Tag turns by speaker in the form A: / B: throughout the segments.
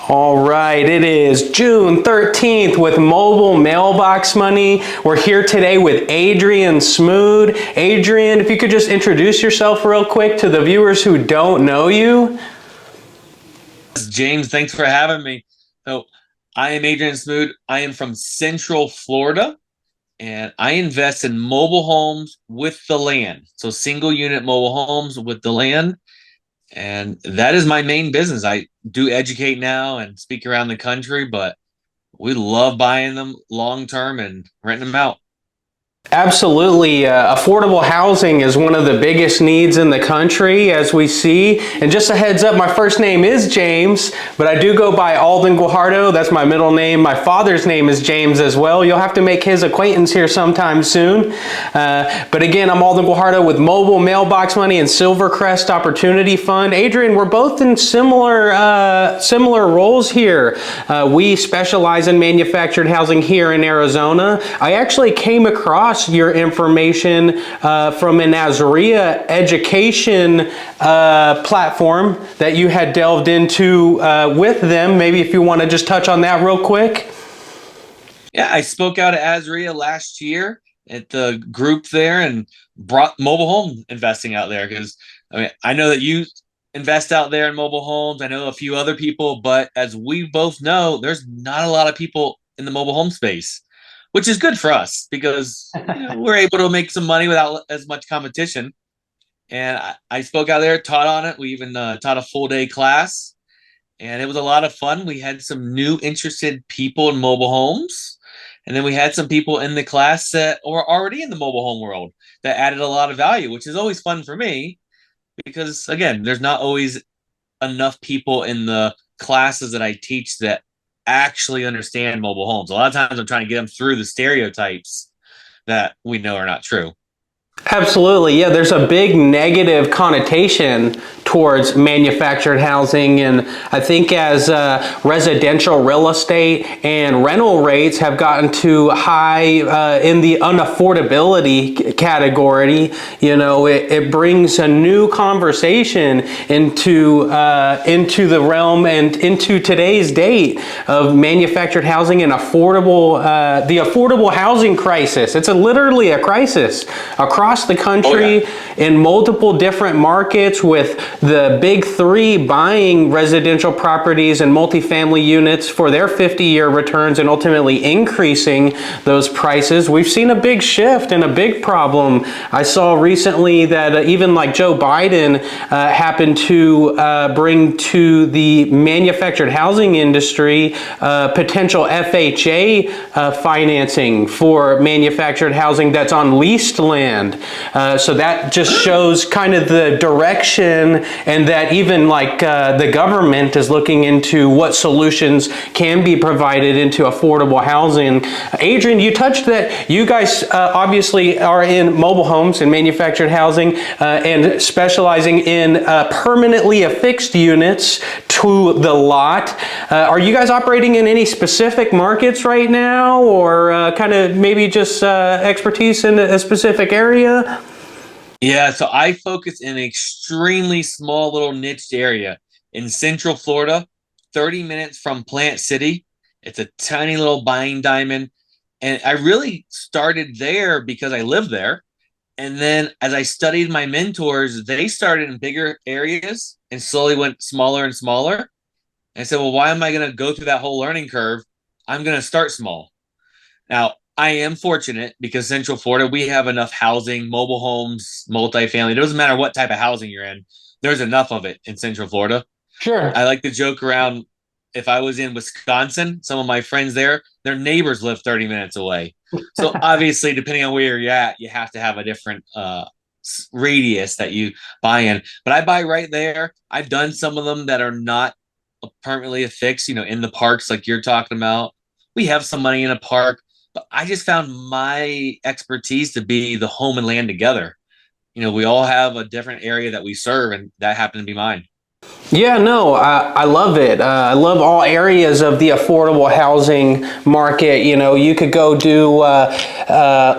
A: All right, it is June 13th with Mobile Mailbox Money. We're here today with Adrian Smude. Adrian, if you could just introduce yourself real quick to the viewers who don't know you.
B: James, thanks for having me. So, I am Adrian Smude. I am from Central Florida, and I invest in mobile homes with the land. So, single unit mobile homes with the land. And that is my main business. I do educate now and speak around the country, but we love buying them long term and renting them out.
A: Absolutely. Affordable housing is one of the biggest needs in the country, as we see. And just a heads up, my first name is James, but I do go by Alden Guajardo. That's my middle name. My father's name is James as well. You'll have to make his acquaintance here sometime soon. But again, I'm Alden Guajardo with Mobile Mailbox Money and Silvercrest Opportunity Fund. Adrian, we're both in similar roles here. We specialize in manufactured housing here in Arizona. I actually came across your information from an Azria education platform that you had delved into with them. Maybe if you want to just touch on that real quick.
B: Yeah, I spoke out at Azria last year at the group there and brought mobile home investing out there because I know that you invest out there in mobile homes. I know a few other people, but as we both know, there's not a lot of people in the mobile home space, which is good for us because we're able to make some money without as much competition. And I spoke out there, taught on it. We even taught a full day class, and it was a lot of fun. We had some new interested people in mobile homes. And then we had some people in the class that were already in the mobile home world that added a lot of value, which is always fun for me because, again, there's not always enough people in the classes that I teach that actually understand mobile homes. A lot of times I'm trying to get them through the stereotypes that we know are not true.
A: Absolutely. Yeah, there's a big negative connotation towards manufactured housing. And I think as residential real estate and rental rates have gotten too high in the unaffordability category, it brings a new conversation into the realm and into today's date of manufactured housing and the affordable housing crisis. It's literally a crisis across the country in multiple different markets, with the big three buying residential properties and multifamily units for their 50-year returns and ultimately increasing those prices. We've seen a big shift and a big problem. I saw recently that even like Joe Biden happened to bring to the manufactured housing industry potential FHA financing for manufactured housing that's on leased land. So that just shows kind of the direction, and that even like the government is looking into what solutions can be provided into affordable housing. Adrian, you touched that you guys obviously are in mobile homes and manufactured housing and specializing in permanently affixed units to the lot. Are you guys operating in any specific markets right now, or kind of maybe just expertise in a specific area?
B: Yeah, so I focus in an extremely small little niched area in Central Florida, 30 minutes from Plant City. It's a tiny little buying diamond. And I really started there because I lived there. And then as I studied my mentors, they started in bigger areas and slowly went smaller and smaller. And I said, well, why am I going to go through that whole learning curve? I'm going to start small. Now, I am fortunate because Central Florida, we have enough housing, mobile homes, multifamily. It doesn't matter what type of housing you're in. There's enough of it in Central Florida.
A: Sure.
B: I like to joke around. If I was in Wisconsin, some of my friends there, their neighbors live 30 minutes away. So obviously, depending on where you're at, you have to have a different radius that you buy in. But I buy right there. I've done some of them that are not permanently affixed, in the parks like you're talking about. We have some money in a park, but I just found my expertise to be the home and land together. We all have a different area that we serve, and that happened to be mine.
A: Yeah, no, I love it. I love all areas of the affordable housing market. You know, you could go do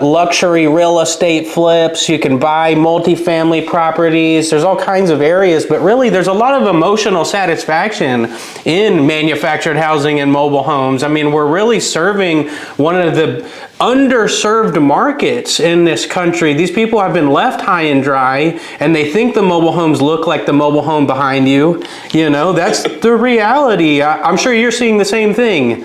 A: luxury real estate flips. You can buy multifamily properties. There's all kinds of areas, but really there's a lot of emotional satisfaction in manufactured housing and mobile homes. I mean, we're really serving one of the underserved markets in this country. These people have been left high and dry, and they think the mobile homes look like the mobile home behind you. You know, that's the reality. I'm sure you're seeing the same thing.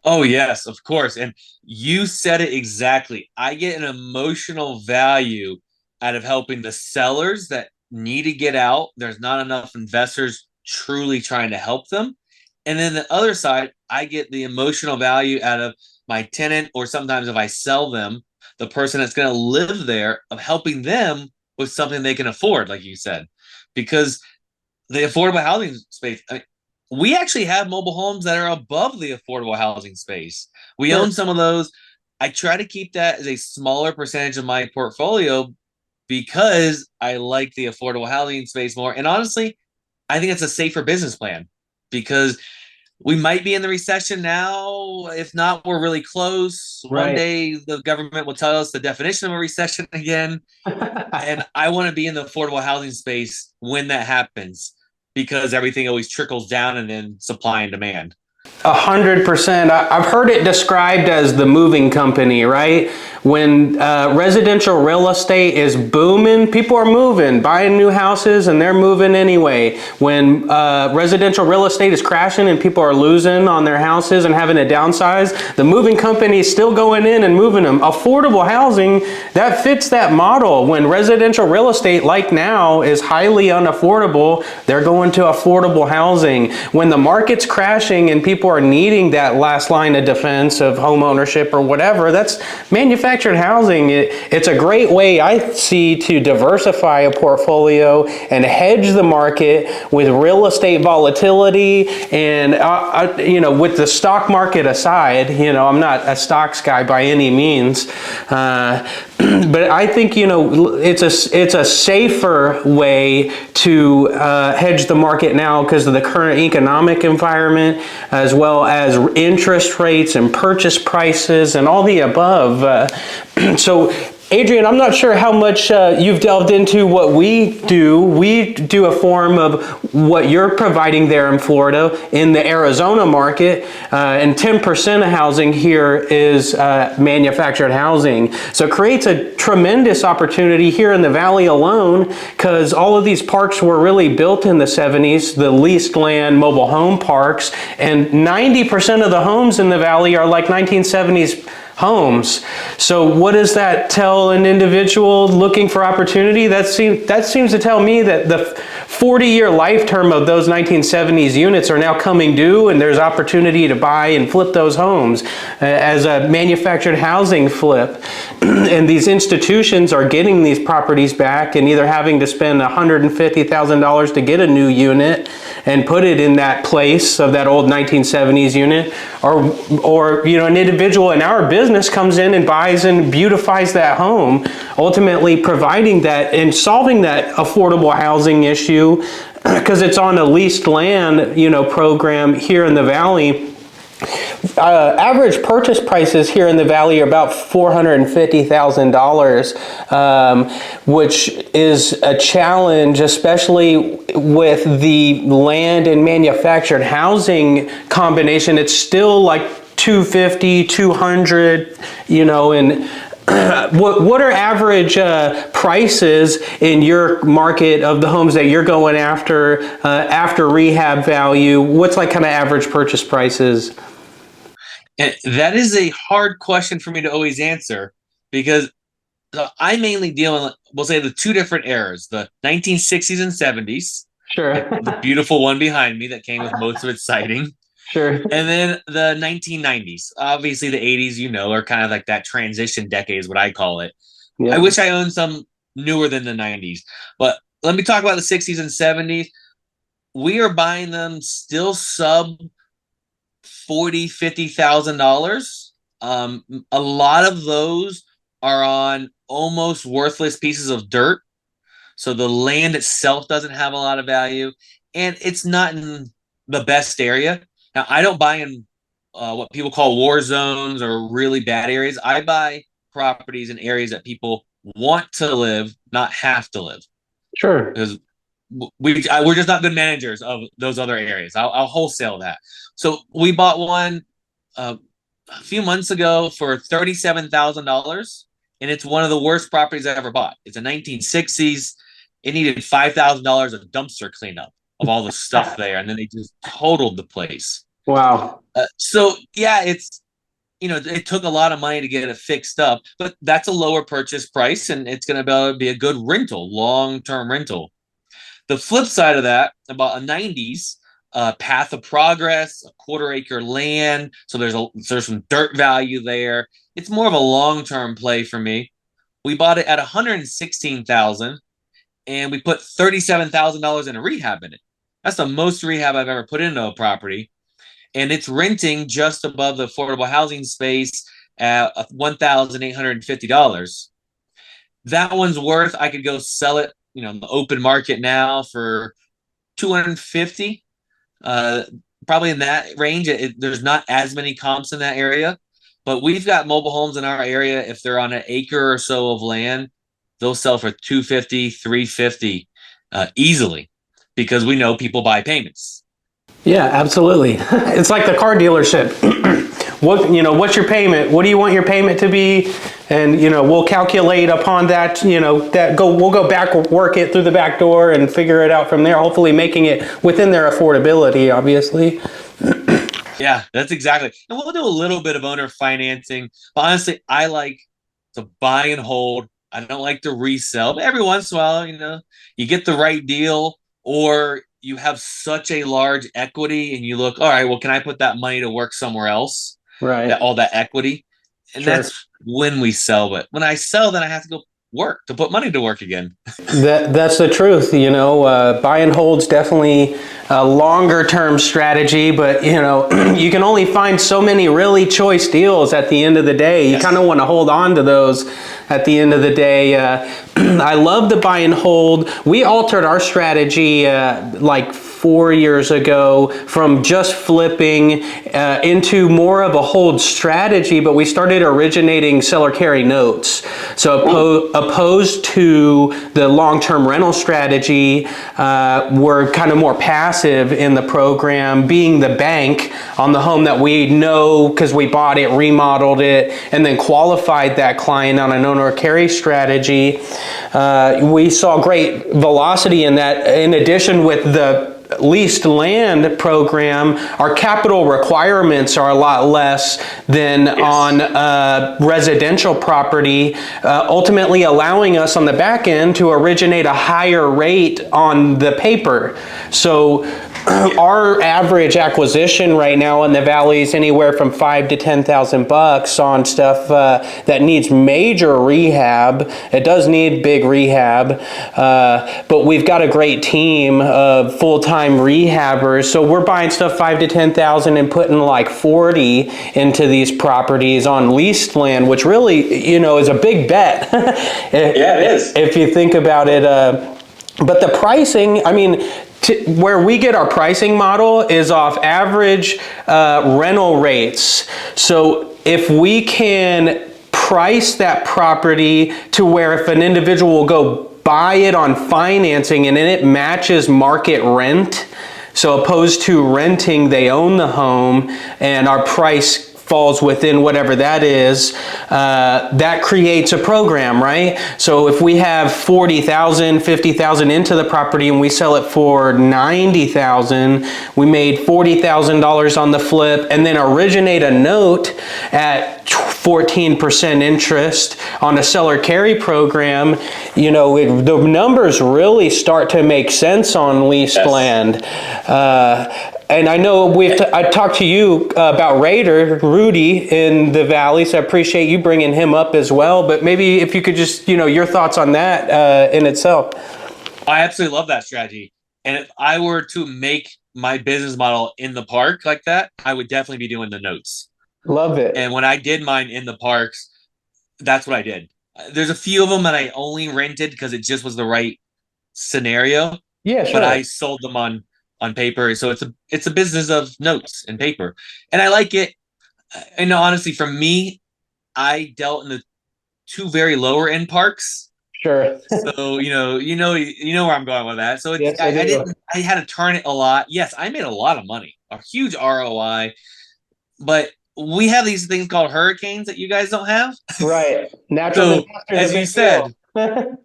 B: Oh, yes, of course. And you said it exactly. I get an emotional value out of helping the sellers that need to get out. There's not enough investors truly trying to help them. And then the other side, I get the emotional value out of my tenant, or sometimes if I sell them, the person that's going to live there, of helping them with something they can afford, like you said. Because the affordable housing space, I mean, we actually have mobile homes that are above the affordable housing space. We
A: Sure.
B: own some of those. I try to keep that as a smaller percentage of my portfolio because I like the affordable housing space more. And honestly, I think it's a safer business plan because we might be in the recession now. If not, we're really close. One
A: Right.
B: day the government will tell us the definition of a recession again. And I want to be in the affordable housing space when that happens because everything always trickles down and then supply and demand.
A: 100%. I've heard it described as the moving company, right? When residential real estate is booming, people are moving, buying new houses, and they're moving anyway. When residential real estate is crashing and people are losing on their houses and having to downsize, the moving company is still going in and moving them. Affordable housing, that fits that model. When residential real estate, like now, is highly unaffordable, they're going to affordable housing. When the market's crashing and people are needing that last line of defense of home ownership or whatever, that's manufactured housing. It's a great way, I see, to diversify a portfolio and hedge the market with real estate volatility. And you know, with the stock market aside, you know, I'm not a stocks guy by any means, but I think, you know, it's a safer way to hedge the market now because of the current economic environment, as well as interest rates and purchase prices and all the above. So, Adrian, I'm not sure how much you've delved into what we do. We do a form of what you're providing there in Florida in the Arizona market, and 10% of housing here is manufactured housing. So it creates a tremendous opportunity here in the Valley alone because all of these parks were really built in the 70s, the leased land mobile home parks, and 90% of the homes in the Valley are like 1970s homes. So what does that tell an individual looking for opportunity? That seems to tell me that the 40-year life term of those 1970s units are now coming due, and there's opportunity to buy and flip those homes as a manufactured housing flip. And these institutions are getting these properties back and either having to spend $150,000 to get a new unit and put it in that place of that old 1970s unit, or you know, an individual in our business comes in and buys and beautifies that home, ultimately providing that and solving that affordable housing issue because it's on a leased land, you know, program here in the Valley. Average purchase prices here in the Valley are about $450,000, which is a challenge, especially with the land and manufactured housing combination. It's still like 250, 200, you know, and what are average prices in your market of the homes that you're going after rehab value? What's like kind of average purchase prices?
B: And that is a hard question for me to always answer because I mainly deal in, we'll say, the two different eras, the 1960s and 70s,
A: Sure.
B: like the beautiful one behind me that came with most of its siding.
A: Sure.
B: And then the 1990s. Obviously, the 80s, you know, are kind of like that transition decade, is what I call it. I
A: Yeah.
B: wish I owned some newer than the 90s. But let me talk about the 60s and 70s. We are buying them still sub 40, $50,000. A lot of those are on almost worthless pieces of dirt. So the land itself doesn't have a lot of value. and it's not in the best area. Now, I don't buy in what people call war zones or really bad areas. I buy properties in areas that people want to live, not have to live,
A: Sure.
B: because we're just not good managers of those other areas. I'll wholesale that. So we bought one uh, a few months ago for $37,000, and it's one of the worst properties I ever bought. It's a 1960s. It needed $5,000 of dumpster cleanup of all the stuff there, and then they just totaled the place.
A: Wow.
B: So yeah, it took a lot of money to get it fixed up, but that's a lower purchase price, and it's going to be a good rental, long term rental. The flip side of that, about a 90s path of progress, a quarter-acre land, so there's some dirt value there. It's more of a long-term play for me. We bought it at 116,000, and we put $37,000 in a rehab in it. That's the most rehab I've ever put into a property, and it's renting just above the affordable housing space at $1,850. That one's worth. I could go sell it, in the open market now for 250, probably in that range. There's not as many comps in that area, but we've got mobile homes in our area. If they're on an acre or so of land, they'll sell for 250, 350 easily, because we know people buy payments.
A: Yeah, absolutely. It's like the car dealership. What's your payment? What do you want your payment to be? And, we'll calculate upon that, we'll go back, work it through the back door and figure it out from there, hopefully making it within their affordability, obviously.
B: Yeah, that's exactly. And we'll do a little bit of owner financing. But honestly, I like to buy and hold. I don't like to resell. But every once in a while, you get the right deal, or you have such a large equity and you look, all right, well, can I put that money to work somewhere else?
A: Right.
B: All that equity. And
A: Sure.
B: that's when we sell. But when I sell, then I have to go work to put money to work again.
A: That's the truth. Buy and hold's definitely a longer term strategy, but you can only find so many really choice deals at the end of the day. You kind of want to hold on to those at the end of the day. I love the buy and hold. We altered our strategy like 4 years ago from just flipping into more of a hold strategy, but we started originating seller carry notes. So opposed to the long-term rental strategy, we're kind of more passive in the program, being the bank on the home that we know because we bought it, remodeled it, and then qualified that client on an owner carry strategy. We saw great velocity in that. In addition, with the leased land program, our capital requirements are a lot less than on residential property, ultimately allowing us on the back end to originate a higher rate on the paper. So our average acquisition right now in the valley is anywhere from $5,000 to $10,000 on stuff that needs major rehab. It does need big rehab, but we've got a great team of full-time rehabbers. So we're buying stuff $5,000 to $10,000 and putting like 40 into these properties on leased land, which really, is a big bet.
B: Yeah, it is.
A: If you think about it, but the pricing, where we get our pricing model is off average rental rates. So if we can price that property to where if an individual will go buy it on financing and then it matches market rent, so opposed to renting, they own the home and our price falls within whatever that is, that creates a program, right? So if we have 40,000, 50,000 into the property and we sell it for 90,000, we made $40,000 on the flip and then originate a note at 14% interest on a seller carry program, the numbers really start to make sense on leased land. And I know I talked to you about Rudy in the Valley, so I appreciate you bringing him up as well. But maybe if you could just, your thoughts on that in itself.
B: I absolutely love that strategy. And if I were to make my business model in the park like that, I would definitely be doing the notes.
A: Love it.
B: And when I did mine in the parks, that's what I did. There's a few of them that I only rented because it just was the right scenario.
A: Yeah, sure.
B: But I sold them on on paper. So it's a business of notes and paper, and I like it. And honestly, for me, I dealt in the two very lower end parks.
A: Sure.
B: So you know where I'm going with that. So
A: Yes, I
B: I
A: do.
B: didn't I had to turn it a lot. Yes, I made a lot of money, a huge ROI, but we have these things called hurricanes that you guys don't have.
A: Right. Natural
B: So
A: disaster is a
B: as you
A: big deal.
B: said,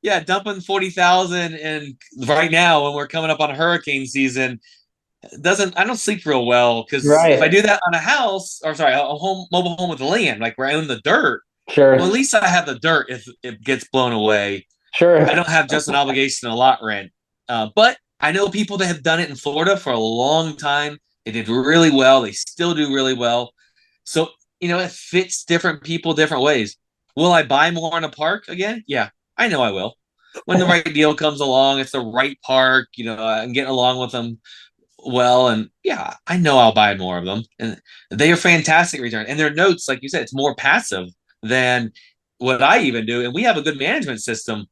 B: yeah, dumping 40,000 and right now when we're coming up on hurricane season, doesn't I don't sleep real well because if I
A: Right.
B: do that on a house or sorry, a home mobile home with land, like where I own the dirt, well,
A: Sure.
B: at least I have the dirt if it gets blown away. I
A: Sure.
B: don't have just an obligation to lot rent. But I know people that have done it in Florida for a long time. They did really well. They still do really well. So, it fits different people different ways. Will I buy more in a park again? Yeah, I know I will. When the right deal comes along, it's the right park, I'm getting along with them well. And yeah, I know I'll buy more of them. And they are fantastic return. And their notes, like you said, it's more passive than what I even do. And we have a good management system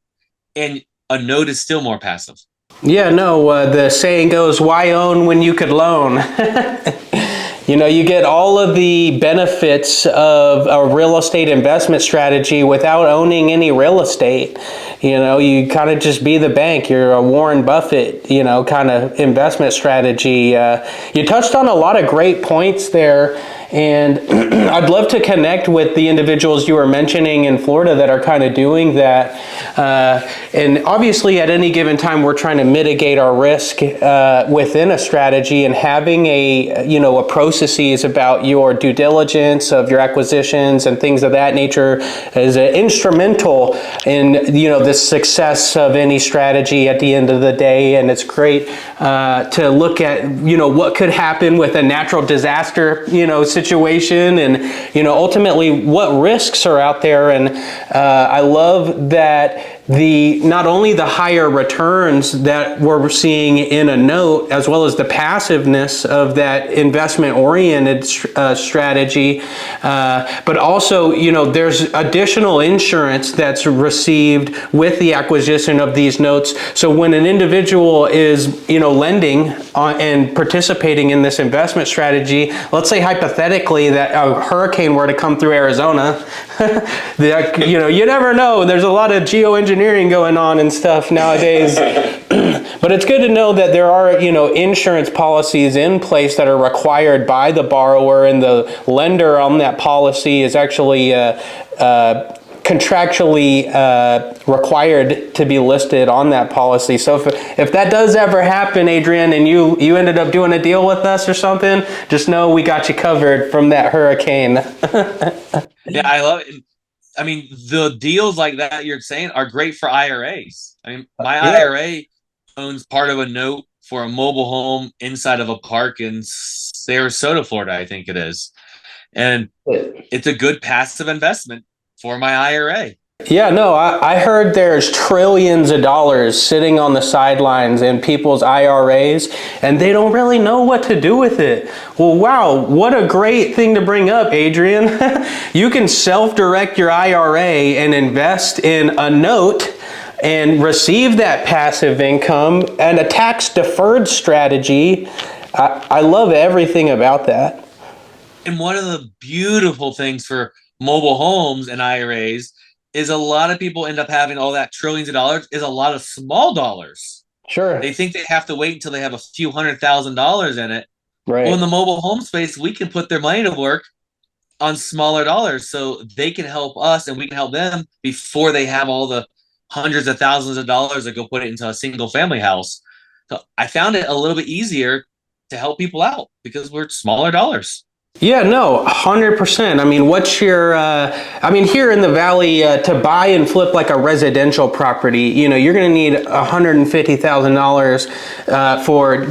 B: and a note is still more passive.
A: Yeah, no, the saying goes, why own when you could loan? You get all of the benefits of a real estate investment strategy without owning any real estate. You kind of just be the bank. You're a Warren Buffett, kind of investment strategy. You touched on a lot of great points there. And I'd love to connect with the individuals you were mentioning in Florida that are kind of doing that. And obviously, at any given time, we're trying to mitigate our risk within a strategy, and having a processes about your due diligence of your acquisitions and things of that nature is instrumental in the success of any strategy at the end of the day. And it's great to look at what could happen with a natural disaster situation, and ultimately what risks are out there. And I love that not only the higher returns that we're seeing in a note, as well as the passiveness of that investment oriented strategy, but also there's additional insurance that's received with the acquisition of these notes. So when an individual is lending and participating in this investment strategy, let's say hypothetically that a hurricane were to come through Arizona, you never know. There's a lot of geoengineering going on and stuff nowadays. But it's good to know that there are, insurance policies in place that are required by the borrower, and the lender on that policy is actually contractually required to be listed on that policy. So if that does ever happen, Adrian, and you ended up doing a deal with us or something, just know we got you covered from that hurricane.
B: Yeah, I love it. I mean, the deals like that you're saying are great for IRAs. I mean, my
A: Yeah.
B: IRA owns part of a note for a mobile home inside of a park in Sarasota, Florida, I think it is. And it's a good passive investment for my IRA.
A: Yeah, no, I heard there's trillions of dollars sitting on the sidelines in people's IRAs, and they don't really know what to do with it. Well, wow, what a great thing to bring up, Adrian. You can self-direct your IRA and invest in a note and receive that passive income and a tax-deferred strategy. I love everything about that.
B: And one of the beautiful things for mobile homes and IRAs is a lot of people end up having all that trillions of dollars is a lot of small dollars.
A: Sure.
B: They think they have to wait until they have a few $100,000 in it.
A: Right.
B: Well, in the mobile home space, we can put their money to work on smaller dollars so they can help us and we can help them before they have all the hundreds of thousands of dollars to go put it into a single family house. So I found it a little bit easier to help people out because we're smaller dollars.
A: Yeah, no, 100%. I mean, here in the Valley, to buy and flip like a residential property, you're going to need $150,000 for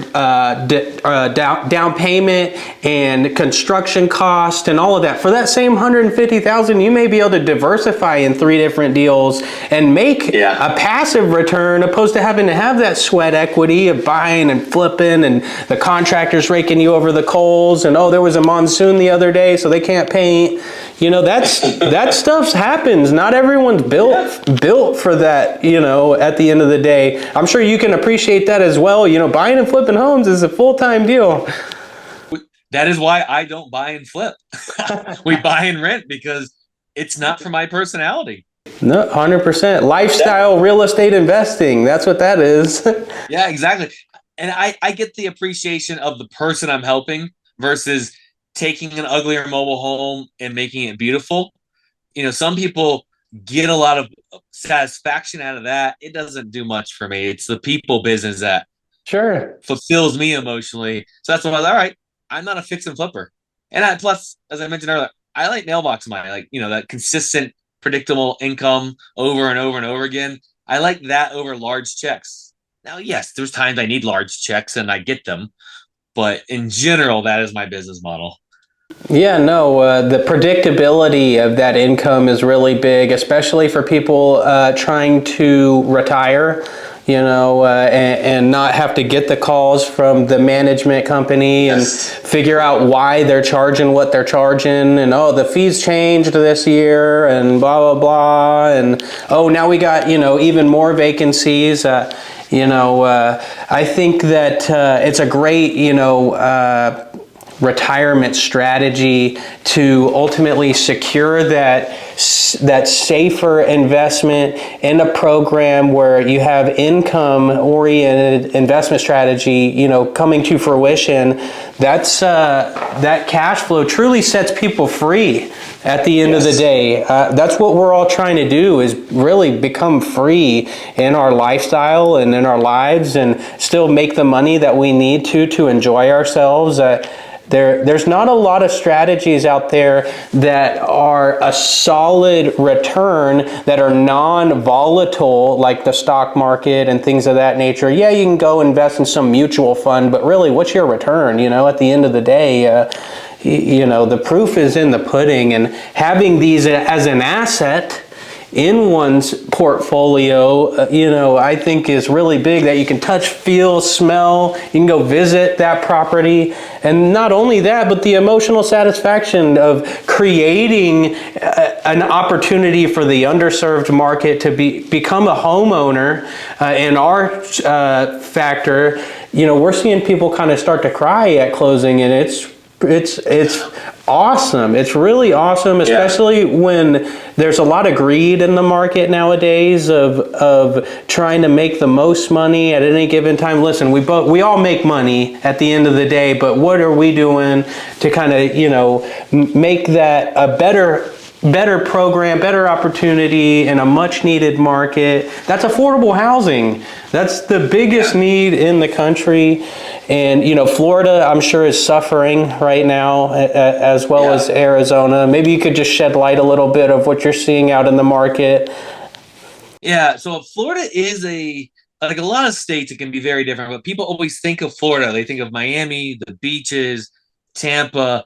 A: down payment and construction cost and all of that. For that same $150,000, you may be able to diversify in 3 different deals and make a passive return, opposed to having to have that sweat equity of buying and flipping and the contractors raking you over the coals and, oh, there was a monsoon monsoon the other day, so they can't paint. That stuff happens. Not everyone's built for that, at the end of the day. I'm sure you can appreciate that as well. Buying and flipping homes is a full-time deal.
B: That is why I don't buy and flip. We buy and rent because it's not for my personality.
A: No, 100%. Lifestyle real estate investing. That's what that is.
B: Yeah, exactly. And I get the appreciation of the person I'm helping versus taking an uglier mobile home and making it beautiful. Some people get a lot of satisfaction out of that. It doesn't do much for me. It's the people business that
A: Sure.
B: fulfills me emotionally. So that's why I was all right. I'm not a fix and flipper. And plus, as I mentioned earlier, I like mailbox money, like, that consistent, predictable income over and over and over again. I like that over large checks. Now, yes, there's times I need large checks and I get them. But in general, that is my business model.
A: Yeah, no, the predictability of that income is really big, especially for people trying to retire, and not have to get the calls from the management company and figure out why they're charging what they're charging, and the fees changed this year and blah, blah, blah, and now we got, even more vacancies. I think that it's a great, retirement strategy to ultimately secure that safer investment in a program where you have income-oriented investment strategy, coming to fruition. That cash flow truly sets people free at the end of the day. That's what we're all trying to do, is really become free in our lifestyle and in our lives, and still make the money that we need to enjoy ourselves. There's not a lot of strategies out there that are a solid return, that are non-volatile, like the stock market and things of that nature. Yeah, you can go invest in some mutual fund, but really, what's your return? At the end of the day, the proof is in the pudding, and having these as an asset in one's portfolio, I think is really big, that you can touch, feel, smell. You can go visit that property. And not only that, but the emotional satisfaction of creating an opportunity for the underserved market to become a homeowner. In our factor, we're seeing people kind of start to cry at closing, and it's awesome. It's really awesome, especially when there's a lot of greed in the market nowadays of trying to make the most money at any given time. Listen, we all make money at the end of the day, but what are we doing to kind of, make that a better program, better opportunity in a much needed market? That's affordable housing. That's the biggest need in the country. And, Florida, I'm sure, is suffering right now, as well as Arizona. Maybe you could just shed light a little bit of what you're seeing out in the market.
B: Yeah, so Florida is like a lot of states, it can be very different, but people always think of Florida. They think of Miami, the beaches, Tampa.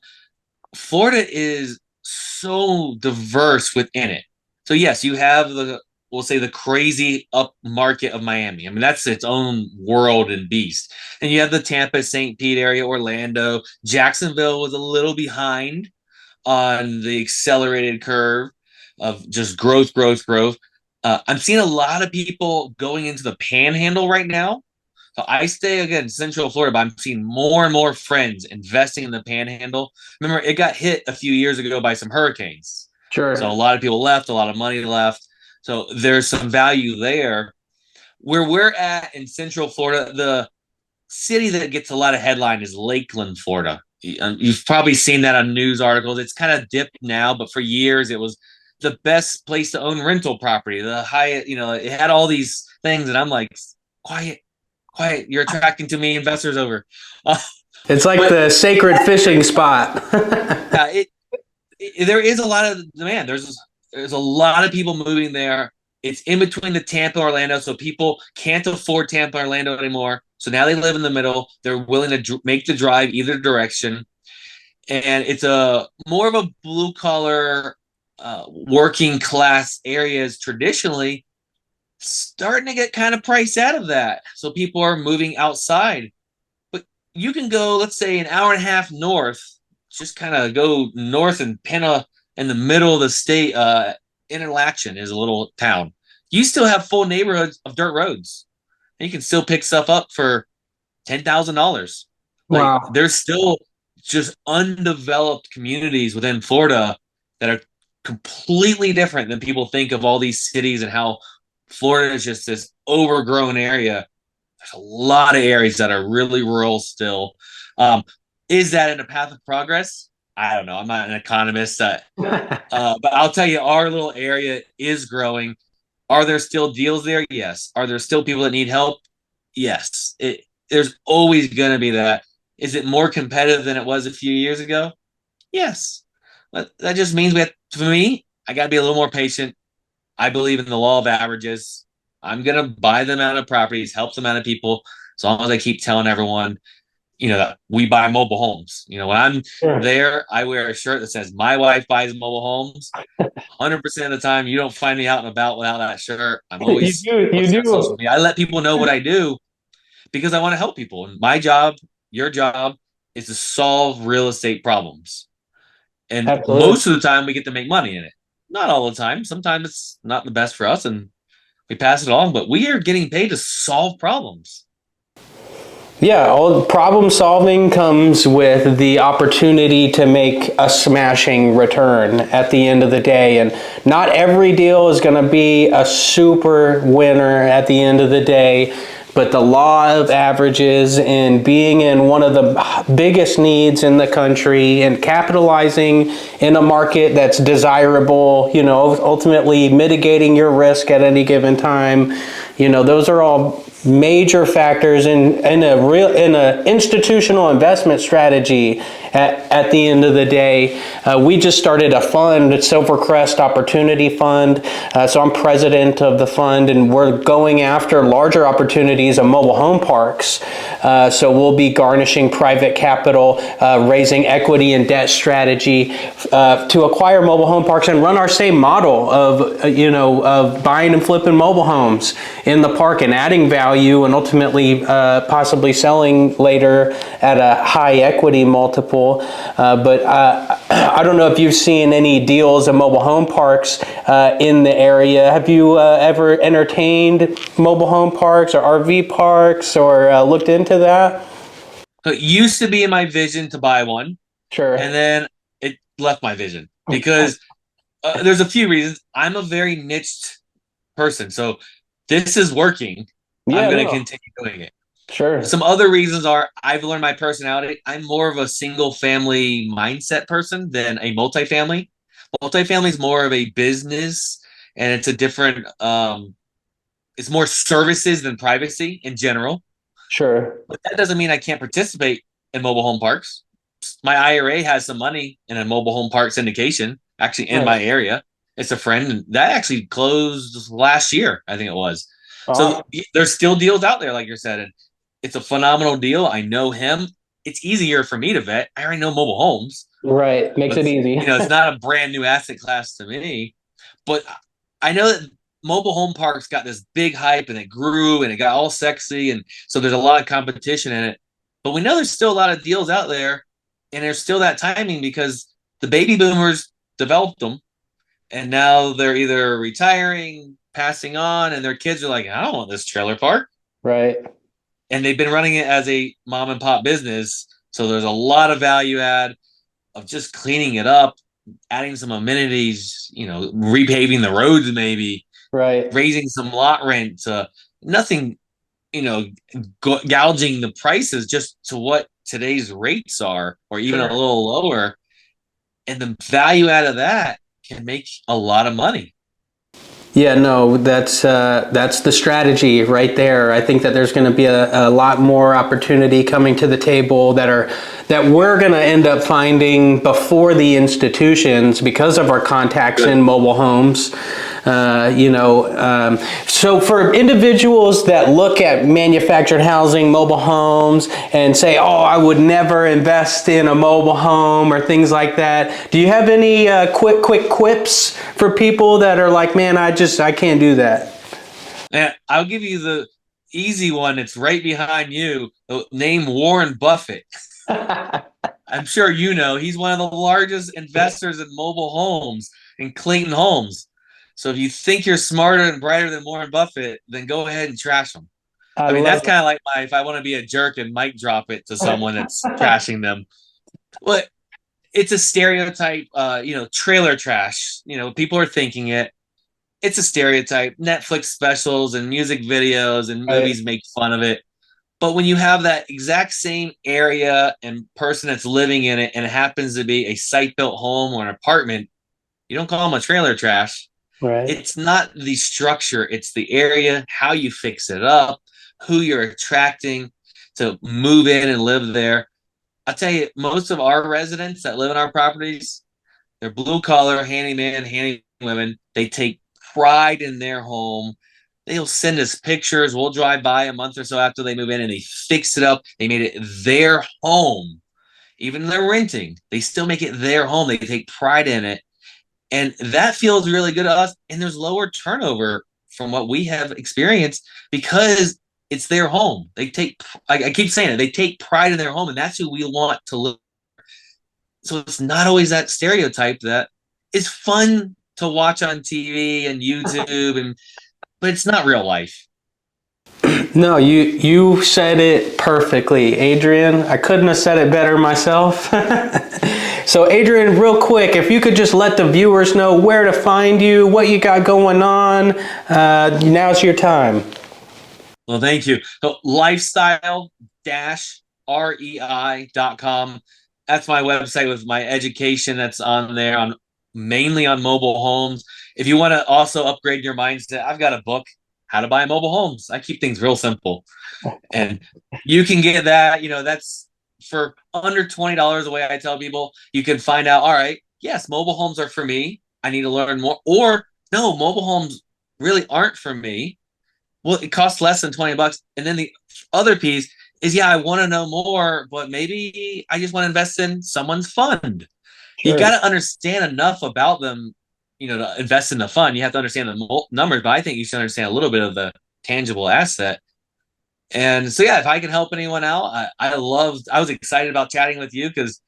B: Florida is so diverse within it. So yes, you have we'll say the crazy up market of Miami. I mean, that's its own world and beast. And you have the Tampa, St. Pete area, Orlando. Jacksonville was a little behind on the accelerated curve of just growth, growth, growth. I'm seeing a lot of people going into the Panhandle right now. So I stay, again, Central Florida, but I'm seeing more and more friends investing in the Panhandle. Remember, it got hit a few years ago by some hurricanes.
A: Sure.
B: So a lot of people left, a lot of money left. So there's some value there. Where we're at in Central Florida, the city that gets a lot of headline is Lakeland, Florida. You've probably seen that on news articles. It's kind of dipped now, but for years it was the best place to own rental property. The highest, it had all these things, and I'm like, quiet. You're attracting too many investors over.
A: It's like the sacred fishing spot.
B: Yeah, there is a lot of demand. There's a lot of people moving there. It's in between the Tampa and Orlando, so people can't afford Tampa and Orlando anymore. So now they live in the middle. They're willing to make the drive either direction, and it's a more of a blue collar, working class areas traditionally, starting to get kind of priced out of that. So people are moving outside. But you can go, let's say, an hour and a half north just kind of go north and Pinna in the middle of the state. Interlachen is a little town. You still have full neighborhoods of dirt roads. And you can still pick stuff up for $10,000. Like
A: Wow.
B: there's still just undeveloped communities within Florida that are completely different than people think of all these cities and how Florida is just this overgrown area. There's a lot of areas that are really rural still. Um, is that in a path of progress? I don't know. I'm not an economist, but I'll tell you, our little area is growing. Are there still deals there? Yes. Are there still people that need help? Yes. There's always going to be that. Is it more competitive than it was a few years ago? Yes. But that just means for me, I got to be a little more patient. I believe in the law of averages. I'm going to buy them out of properties, help them out of people, as long as I keep telling everyone, that we buy mobile homes. When I'm
A: Sure.
B: there, I wear a shirt that says my wife buys mobile homes. 100% of the time, you don't find me out and about without that shirt. I'm
A: You
B: always
A: do, you
B: posting on social
A: do.
B: media. I let people know what I do because I want to help people. And my job, your job, is to solve real estate problems. And
A: Absolutely.
B: most of the time, we get to make money in it. Not all the time. Sometimes it's not the best for us, and we pass it along. But we are getting paid to solve problems.
A: Yeah, all problem solving comes with the opportunity to make a smashing return at the end of the day. And not every deal is going to be a super winner at the end of the day. But the law of averages and being in one of the biggest needs in the country and capitalizing in a market that's desirable, ultimately mitigating your risk at any given time, those are all major factors in a institutional investment strategy at the end of the day. We just started a fund, Silvercrest Opportunity Fund. So I'm president of the fund, and we're going after larger opportunities of mobile home parks. So we'll be garnishing private capital, raising equity and debt strategy to acquire mobile home parks and run our same model of buying and flipping mobile homes in the park and adding value and ultimately possibly selling later at a high equity multiple. But I don't know if you've seen any deals of mobile home parks in the area. Have you ever entertained mobile home parks or RV parks or looked into that?
B: So it used to be in my vision to buy one, and
A: Sure.
B: then it left my vision because there's a few reasons. I'm a very niched person, so this is working. I'm
A: Yeah,
B: going to
A: no.
B: continue doing it.
A: Sure.
B: Some other reasons are I've learned my personality. I'm more of a single family mindset person than a multifamily. Multifamily is more of a business, and it's a different. It's more services than privacy in general.
A: Sure.
B: But that doesn't mean I can't participate in mobile home parks. My IRA has some money in a mobile home park syndication, actually in my
A: Nice.
B: area. It's a friend, and that actually closed last year, I think it was. So
A: Awesome.
B: there's still deals out there, like you said, and it's a phenomenal deal. I know him. It's easier for me to vet. I already know mobile homes,
A: Right. Makes
B: but
A: it easy.
B: it's not a brand new asset class to me. But I know that mobile home parks got this big hype and it grew and it got all sexy, and so there's a lot of competition in it. But we know there's still a lot of deals out there, and there's still that timing because the baby boomers developed them, and now they're either retiring, passing on, and their kids are like, I don't want this trailer park.
A: Right.
B: And they've been running it as a mom and pop business. So there's a lot of value add of just cleaning it up, adding some amenities, repaving the roads, maybe
A: Right.
B: raising some lot rent. Nothing, you know, gouging the prices just to what today's rates are, or even a
A: Sure.
B: little lower. And the value out of that can make a lot of money.
A: Yeah, no, that's the strategy right there. I think that there's going to be a lot more opportunity coming to the table that we're going to end up finding before the institutions because of our contacts
B: Good.
A: in mobile homes. So for individuals that look at manufactured housing, mobile homes, and say, "Oh, I would never invest in a mobile home" or things like that, do you have any quick quips for people that are like, "Man, I can't do that"?
B: And I'll give you the easy one. It's right behind you. Name Warren Buffett. I'm sure you know he's one of the largest investors in mobile homes in Clayton Homes. So if you think you're smarter and brighter than Warren Buffett, then go ahead and trash him.
A: I
B: I mean, that's
A: love
B: kind of like my if I want to be a jerk and mic drop it to someone that's trashing them. Well, it's a stereotype, trailer trash. People are thinking it. It's a stereotype. Netflix specials and music videos and
A: it.
B: movies make fun of it. But when you have that exact same area and person that's living in it, and it happens to be a site built home or an apartment, you don't call them a trailer trash.
A: Right.
B: It's not the structure, it's the area, how you fix it up, who you're attracting to move in and live there. I'll tell you, most of our residents that live in our properties, they're blue collar, handyman, handy women. They take pride in their home. They'll send us pictures. We'll drive by a month or so after they move in and they fix it up. They made it their home. Even if they're renting, they still make it their home. They take pride in it. And that feels really good to us. And there's lower turnover from what we have experienced because it's their home. I keep saying it, they take pride in their home, and that's who we want to live. So it's not always that stereotype that is fun to watch on TV and YouTube, but it's not real life.
A: No, you said it perfectly, Adrian. I couldn't have said it better myself. So, Adrian, real quick, if you could just let the viewers know where to find you, what you got going on, now's your time.
B: Well, thank you. So, lifestyle-rei.com. That's my website with my education that's on there, mainly on mobile homes. If you want to also upgrade your mindset, I've got a book, How to Buy Mobile Homes. I keep things real simple. And you can get that, that's for under $20 the way I tell people. You can find out, all right, yes, mobile homes are for me. I need to learn more. Or no, mobile homes really aren't for me. Well, it costs less than $20. And then the other piece is, I want to know more, but maybe I just want to invest in someone's fund.
A: Sure.
B: You got to understand enough about them, to invest in the fund. You have to understand the numbers, but I think you should understand a little bit of the tangible asset. And so, if I can help anyone out, I was excited about chatting with you because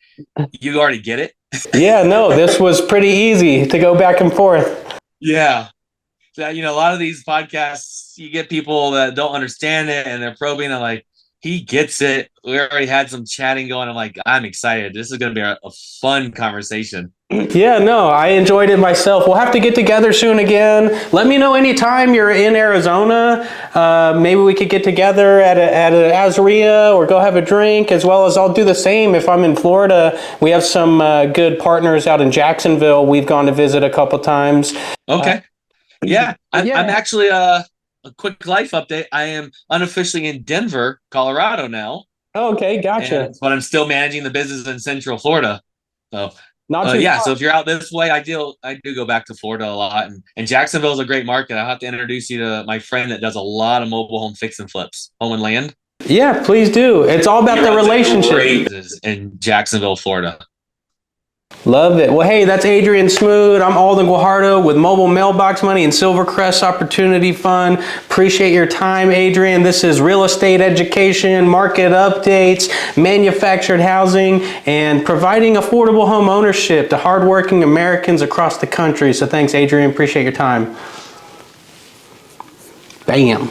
B: you already get it.
A: Yeah, no, this was pretty easy to go back and forth.
B: Yeah. So, a lot of these podcasts, you get people that don't understand it and they're probing. I'm like, he gets it. We already had some chatting going. I'm like, I'm excited. This is going to be a fun conversation.
A: Yeah, no, I enjoyed it myself. We'll have to get together soon again. Let me know anytime you're in Arizona. Maybe we could get together at a Azria or go have a drink, as well as I'll do the same if I'm in Florida. We have some good partners out in Jacksonville. We've gone to visit a couple times.
B: Okay. I'm actually a quick life update. I am unofficially in Denver, Colorado now.
A: Okay, gotcha.
B: But I'm still managing the business in Central Florida. So
A: not too
B: so if you're out this way, I do go back to Florida a lot, and Jacksonville is a great market. I'll have to introduce you to my friend that does a lot of mobile home fix and flips, home and land.
A: Yeah, please do. It's all about the relationship
B: in Jacksonville, Florida.
A: Love it. Well, hey, that's Adrian Smude. I'm Alden Guajardo with Mobile Mailbox Money and Silvercrest Opportunity Fund. Appreciate your time, Adrian. This is real estate education, market updates, manufactured housing, and providing affordable home ownership to hardworking Americans across the country. So thanks, Adrian. Appreciate your time. Bam.